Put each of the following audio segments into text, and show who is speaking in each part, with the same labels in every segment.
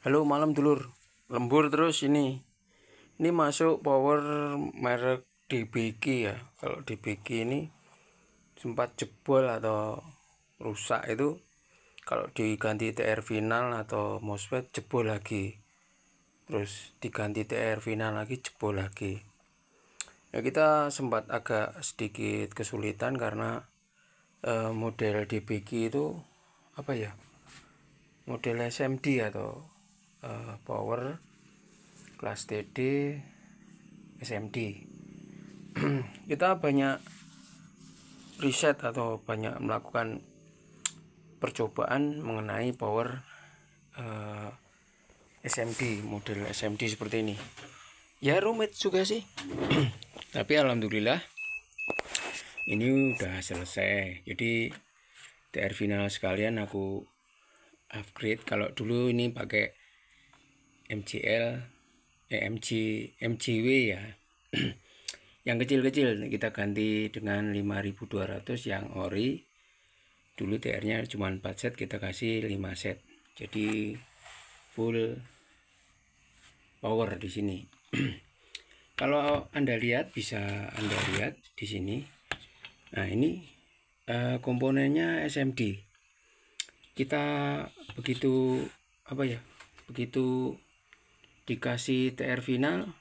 Speaker 1: Halo malam dulur, lembur terus ini. Ini masuk power merek DBG ya. Kalau DBG ini sempat jebol atau rusak itu, kalau diganti TR final atau MOSFET jebol lagi. Terus diganti TR final lagi jebol lagi. Ya kita sempat agak sedikit kesulitan karena model DBG itu apa ya? Model SMD atau power kelas TD SMD. Kita banyak riset atau banyak melakukan percobaan mengenai power SMD, model SMD seperti ini. Ya rumit juga sih. Tapi alhamdulillah ini udah selesai. Jadi TR final sekalian aku upgrade. Kalau dulu ini pakai MCL, MCW ya. Yang kecil-kecil kita ganti dengan 5200 yang ori. Dulu TR-nya cuma 4 set, kita kasih 5 set. Jadi full power di sini. Kalau Anda lihat, bisa Anda lihat di sini. Nah, ini komponennya SMD. Kita begitu begitu dikasih TR final,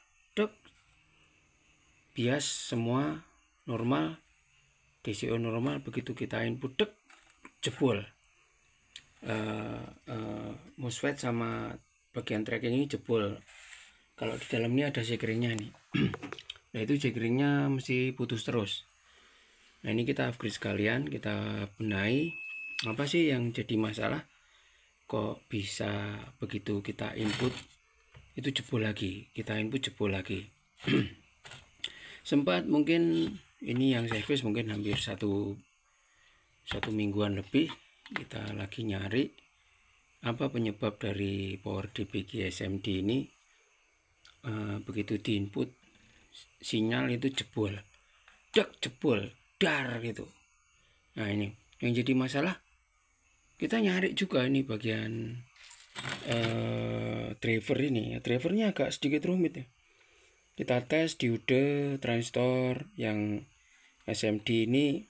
Speaker 1: bias semua normal, DCO normal. Begitu kita input jebol. MOSFET sama bagian tracking ini jebol. Kalau di dalam ini ada sekeringnya nih. Nah, itu sekeringnya mesti putus terus. Nah, ini kita upgrade sekalian, kita benahi. Apa sih yang jadi masalah? Kok bisa begitu kita input itu jebol lagi, kita input jebol lagi. Sempat mungkin ini yang service mungkin hampir satu mingguan lebih kita lagi nyari apa penyebab dari power DBG SMD ini. Begitu diinput sinyal itu jebol, jebol dar gitu. Nah, ini yang jadi masalah. Kita nyari juga ini bagian driver ini ya. Drivernya agak sedikit rumit ya. Kita tes diode transistor yang SMD ini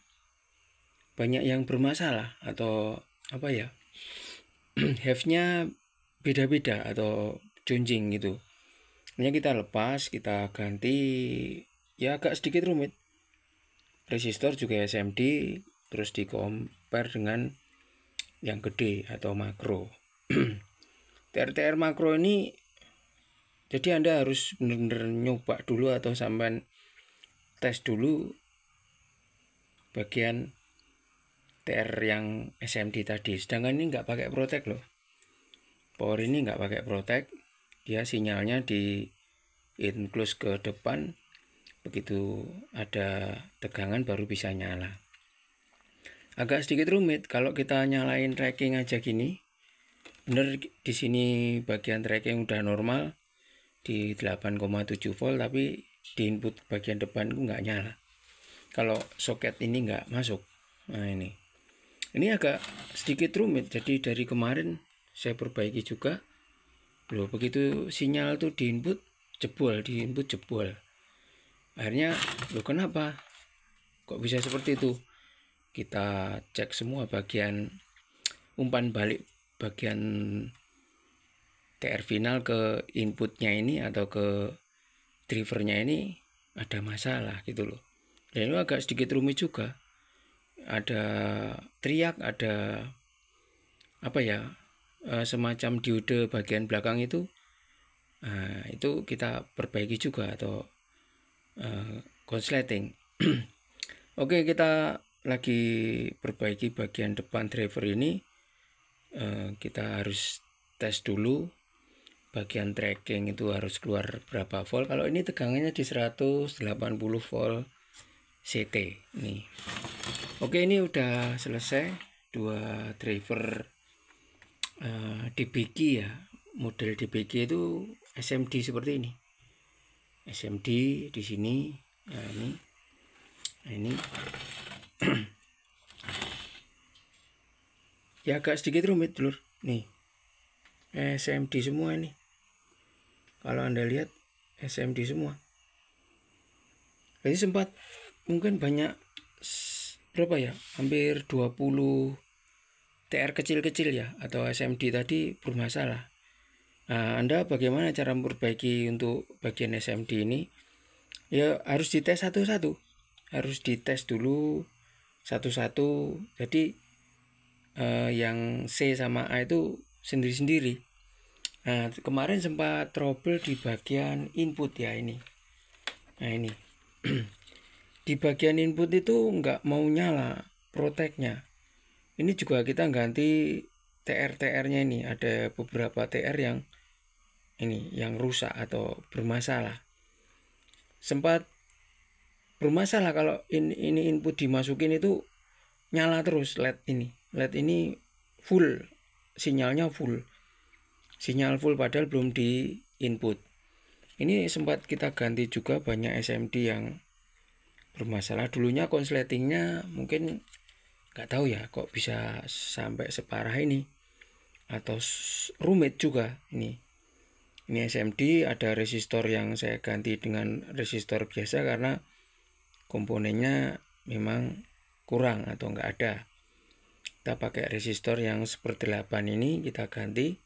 Speaker 1: banyak yang bermasalah atau apa ya, have-nya beda-beda atau junjing gitu. Ini kita lepas, kita ganti, ya agak sedikit rumit. Resistor juga SMD, terus di compare dengan yang gede atau makro. TR makro ini, jadi Anda harus benar-benar nyoba dulu atau sampai tes dulu bagian TR yang SMD tadi. Sedangkan ini nggak pakai protect loh. Power ini nggak pakai protect. Dia sinyalnya di incluse ke depan, begitu ada tegangan baru bisa nyala. Agak sedikit rumit kalau kita nyalain tracking aja gini. Bener di sini bagian tracking udah normal di 8,7 volt, tapi di input bagian depan itu nggak nyala. Kalau soket ini nggak masuk. Nah, ini agak sedikit rumit. Jadi dari kemarin saya perbaiki juga. Loh, begitu sinyal tuh di input jebol, di input jebol. Akhirnya, loh kenapa? Kok bisa seperti itu? Kita cek semua bagian umpan balik bagian TR final ke inputnya ini atau ke drivernya ini ada masalah gitu loh. Dan itu agak sedikit rumit juga. Ada teriak, ada apa ya, semacam diode bagian belakang itu. Nah, itu kita perbaiki juga atau konsleting. Oke, kita lagi perbaiki bagian depan driver ini. Kita harus tes dulu bagian tracking itu harus keluar berapa volt. Kalau ini tegangannya di 180 volt CT nih. Oke, ini udah selesai dua driver DBG ya. Model DBG itu SMD seperti ini. SMD di sini. Nah, ini ya agak sedikit rumit dulur. Nih, SMD semua ini. Kalau Anda lihat SMD semua. Jadi sempat mungkin banyak, berapa ya, hampir 20 TR kecil-kecil ya, atau SMD tadi bermasalah. Nah, Anda bagaimana cara memperbaiki untuk bagian SMD ini? Ya harus dites satu-satu. Harus dites dulu satu-satu. Jadi yang C sama A itu sendiri-sendiri. Nah, kemarin sempat trouble di bagian input ya ini. Nah ini di bagian input itu nggak mau nyala protectnya. Ini juga kita ganti TR-TR-nya ini. Ada beberapa TR yang ini yang rusak atau bermasalah. Sempat bermasalah kalau ini input dimasukin itu nyala terus LED ini. LED ini full, sinyalnya full. Sinyal full padahal belum di input. Ini sempat kita ganti juga banyak SMD yang bermasalah. Dulunya konsletingnya mungkin nggak tahu ya kok bisa sampai separah ini, atau rumit juga ini. Ini SMD ada resistor yang saya ganti dengan resistor biasa karena komponennya memang kurang atau nggak ada. Kita pakai resistor yang seperti 8 ini kita ganti.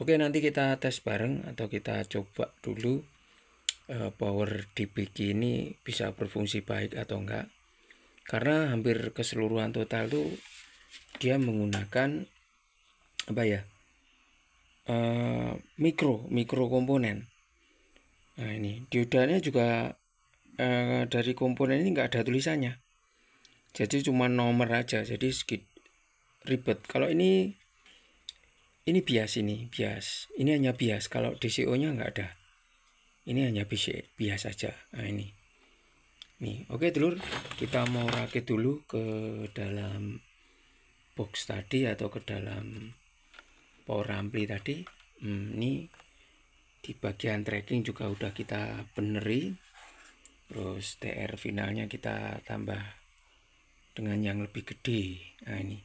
Speaker 1: Oke, nanti kita tes bareng atau kita coba dulu power DPG ini bisa berfungsi baik atau enggak. Karena hampir keseluruhan total tuh dia menggunakan apa ya, mikro komponen. Nah ini diodanya juga dari komponen ini enggak ada tulisannya, jadi cuma nomor aja, jadi sedikit ribet. Kalau ini bias, ini hanya bias. Kalau DCO nya enggak ada, ini hanya bias saja. Nah ini nih. Oke dulur, kita mau rakit dulu ke dalam box tadi atau ke dalam power ampli tadi. Ini di bagian tracking juga udah kita benerin, terus TR finalnya kita tambah dengan yang lebih gede. Nah ini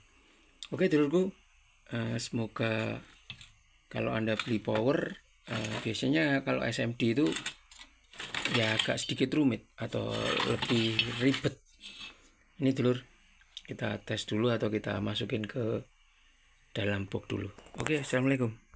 Speaker 1: oke dulurku, semoga kalau Anda beli power, biasanya kalau SMD itu ya agak sedikit rumit atau lebih ribet. Ini dulur, kita tes dulu atau kita masukin ke dalam box dulu. Oke, assalamualaikum.